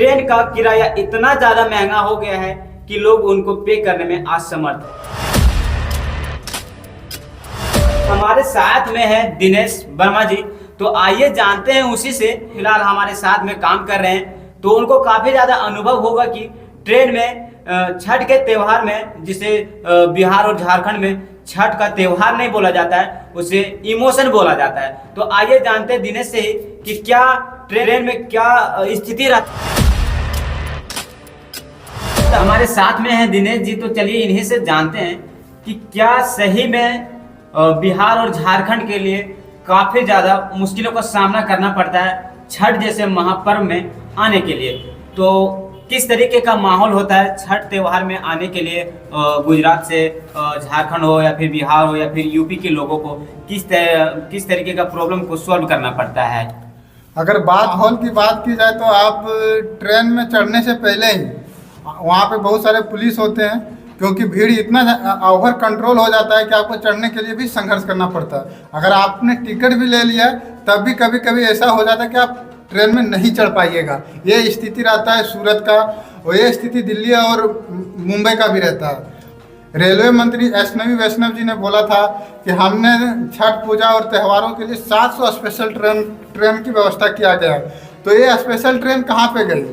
Train का किराया इतना ज्यादा महंगा हो गया है कि लोग उनको पे करने में असमर्थ हैं। हमारे साथ में है दिनेश वर्मा जी, तो आइए जानते हैं उसी से। फिलहाल हमारे साथ में काम कर रहे हैं, तो उनको काफी ज्यादा अनुभव होगा कि ट्रेन में छठ के त्योहार में, जिसे बिहार और झारखंड में छठ का त्योहार नहीं बोला जाता है, उसे इमोशन बोला जाता है। तो आइए जानते हैं दिनेश से ही कि क्या ट्रेन में क्या स्थिति रहती है। हमारे साथ में है दिनेश जी, तो चलिए इन्हीं से जानते हैं कि क्या सही में बिहार और झारखंड के लिए काफी ज्यादा मुश्किलों का सामना करना पड़ता है छठ जैसे महापर्व में आने के लिए। तो किस तरीके का माहौल होता है छठ त्योहार में आने के लिए गुजरात से झारखंड हो या फिर बिहार हो या फिर यूपी के लोगों को किस तरीके का प्रॉब्लम को सॉल्व करना पड़ता है? अगर माहौल की बात की जाए तो आप ट्रेन में चढ़ने से पहले ही वहाँ पे बहुत सारे पुलिस होते हैं, क्योंकि भीड़ इतना ओवर कंट्रोल हो जाता है कि आपको चढ़ने के लिए भी संघर्ष करना पड़ता है। अगर आपने टिकट भी ले लिया तब भी कभी कभी ऐसा हो जाता है कि आप ट्रेन में नहीं चढ़ पाइएगा। ये स्थिति रहता है सूरत का, और ये स्थिति दिल्ली और मुंबई का भी रहता है। रेलवे मंत्री अश्विनी वैष्णव जी ने बोला था कि हमने छठ पूजा और त्योहारों के लिए 700 स्पेशल ट्रेन की व्यवस्था किया गया। तो ये स्पेशल ट्रेन कहाँ पे गई?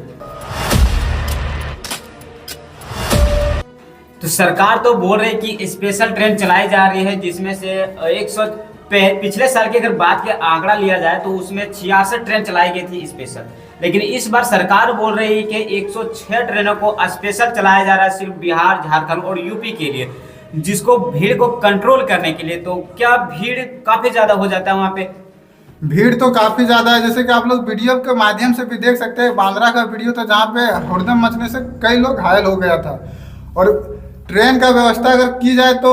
तो सरकार तो बोल रही है कि स्पेशल ट्रेन चलाई जा रही है, जिसमें से 100 पिछले साल की अगर बात के आंकड़ा लिया जाए तो उसमें 66 ट्रेन चलाई गई थी स्पेशल। लेकिन इस बार सरकार बोल रही है कि 106 ट्रेनों को स्पेशल चलाया जा रहा है सिर्फ बिहार, झारखंड और यूपी के लिए, जिसको भीड़ को कंट्रोल करने के लिए। तो क्या भीड़ काफी ज्यादा हो जाता है वहाँ पे? भीड़ तो काफ़ी ज़्यादा है, जैसे कि आप लोग वीडियो के माध्यम से भी देख सकते हैं। बांद्रा का वीडियो था जहाँ पे हुड़दंग मचने से कई लोग घायल हो गया था। और ट्रेन का व्यवस्था अगर की जाए तो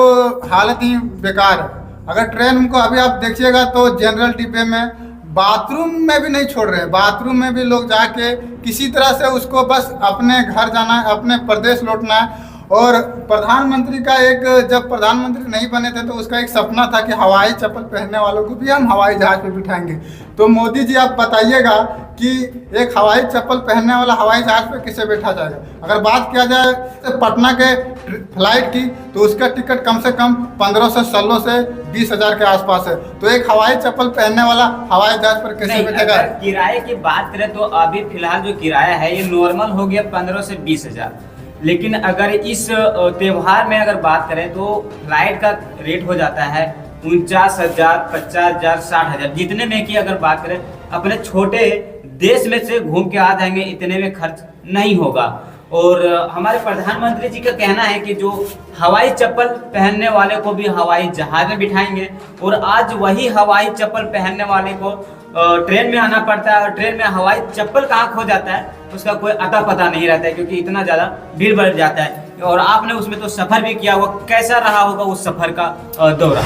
हालत ही बेकार है। अगर ट्रेन को अभी आप देखिएगा तो जनरल डिब्बे में बाथरूम में भी नहीं छोड़ रहे हैं। बाथरूम में भी लोग जाके किसी तरह से उसको बस अपने घर जाना है, अपने प्रदेश लौटना है। और प्रधानमंत्री का जब प्रधानमंत्री नहीं बने थे तो उसका एक सपना था कि हवाई चप्पल पहनने वालों को भी हम हवाई जहाज पे बिठाएंगे। तो मोदी जी आप बताइएगा कि एक हवाई चप्पल पहनने वाला हवाई जहाज पे किसे बैठा जाएगा? अगर बात किया जाए तो पटना के फ्लाइट की, तो उसका टिकट कम से कम 1500 से 1600 से 20,000 के आसपास है। तो एक हवाई चप्पल पहनने वाला हवाई जहाज पर कैसे बैठेगा? किराए की बात करें तो अभी फिलहाल जो किराया है ये नॉर्मल हो गया 15 से 20,000। लेकिन अगर इस त्योहार में अगर बात करें तो फ्लाइट का रेट हो जाता है 49,000, 50,000, 60,000। जितने में की अगर बात करें अपने छोटे देश में से घूम के आ जाएंगे, इतने में खर्च नहीं होगा। और हमारे प्रधानमंत्री जी का कहना है कि जो हवाई चप्पल पहनने वाले को भी हवाई जहाज में बिठाएंगे, और आज वही हवाई चप्पल पहनने वाले को ट्रेन में आना पड़ता है। और ट्रेन में हवाई चप्पल कहाँ खो जाता है उसका कोई अता पता नहीं रहता है, क्योंकि इतना ज़्यादा भीड़ बढ़ जाता है। और आपने उसमें तो सफ़र भी किया होगा, कैसा रहा होगा उस सफ़र का दौरा?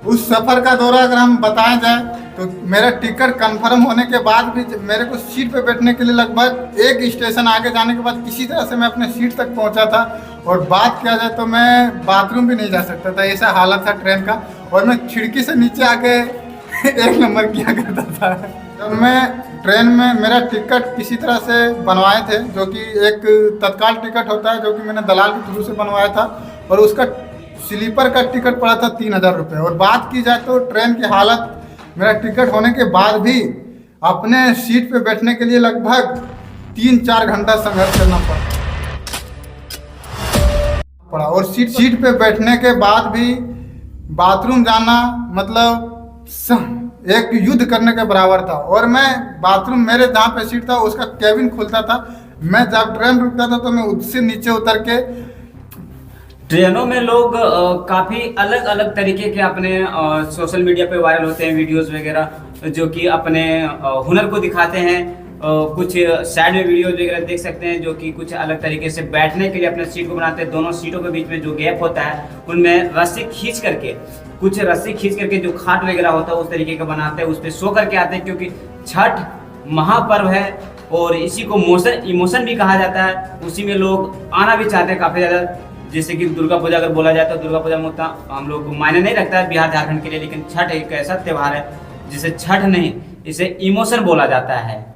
उस सफ़र का दौरा अगर हम बताया जाए तो मेरा टिकट कंफर्म होने के बाद भी मेरे को सीट पे बैठने के लिए लगभग एक स्टेशन आगे जाने के बाद किसी तरह से मैं अपने सीट तक पहुंचा था। और बात किया जाए तो मैं बाथरूम भी नहीं जा सकता था, ऐसा हालत था ट्रेन का। और मैं खिड़की से नीचे आके एक नंबर किया करता था। जब मैं ट्रेन में मेरा टिकट किसी तरह से बनवाए थे, जो कि एक तत्काल टिकट होता है जो कि मैंने दलाल के थ्रू से बनवाया था, और उसका स्लीपर का टिकट पड़ा था 3,000 रुपये। और बात की जाए तो ट्रेन की हालत, मेरा टिकट होने के बाद भी अपने सीट पे बैठने के लिए लगभग 3-4 घंटा संघर्ष करना पड़ा। और सीट पे बैठने के बाद भी बाथरूम जाना मतलब एक युद्ध करने के बराबर था। और मैं बाथरूम, मेरे जहाँ पे सीट था उसका केबिन खुलता था, मैं जब ट्रेन रुकता था तो मैं उससे नीचे उतर के। ट्रेनों में लोग काफ़ी अलग अलग तरीके के अपने सोशल मीडिया पे वायरल होते हैं वीडियोस वगैरह, जो कि अपने हुनर को दिखाते हैं। कुछ साइड में वीडियोस वगैरह देख सकते हैं जो कि कुछ अलग तरीके से बैठने के लिए अपने सीट को बनाते हैं। दोनों सीटों के बीच में जो गैप होता है उनमें रस्सी खींच करके जो खाट वगैरह होता है उस तरीके का बनाते हैं, उस पर सो करके आते हैं। क्योंकि छठ महापर्व है और इसी को इमोशन भी कहा जाता है। उसी में लोग आना भी चाहते हैं काफ़ी ज़्यादा। जैसे कि दुर्गा पूजा अगर बोला जाए तो दुर्गा पूजा में उतना हम लोग को मायने नहीं रखता है बिहार झारखंड के लिए, लेकिन छठ एक ऐसा त्यौहार है जिसे छठ नहीं, इसे इमोशन बोला जाता है।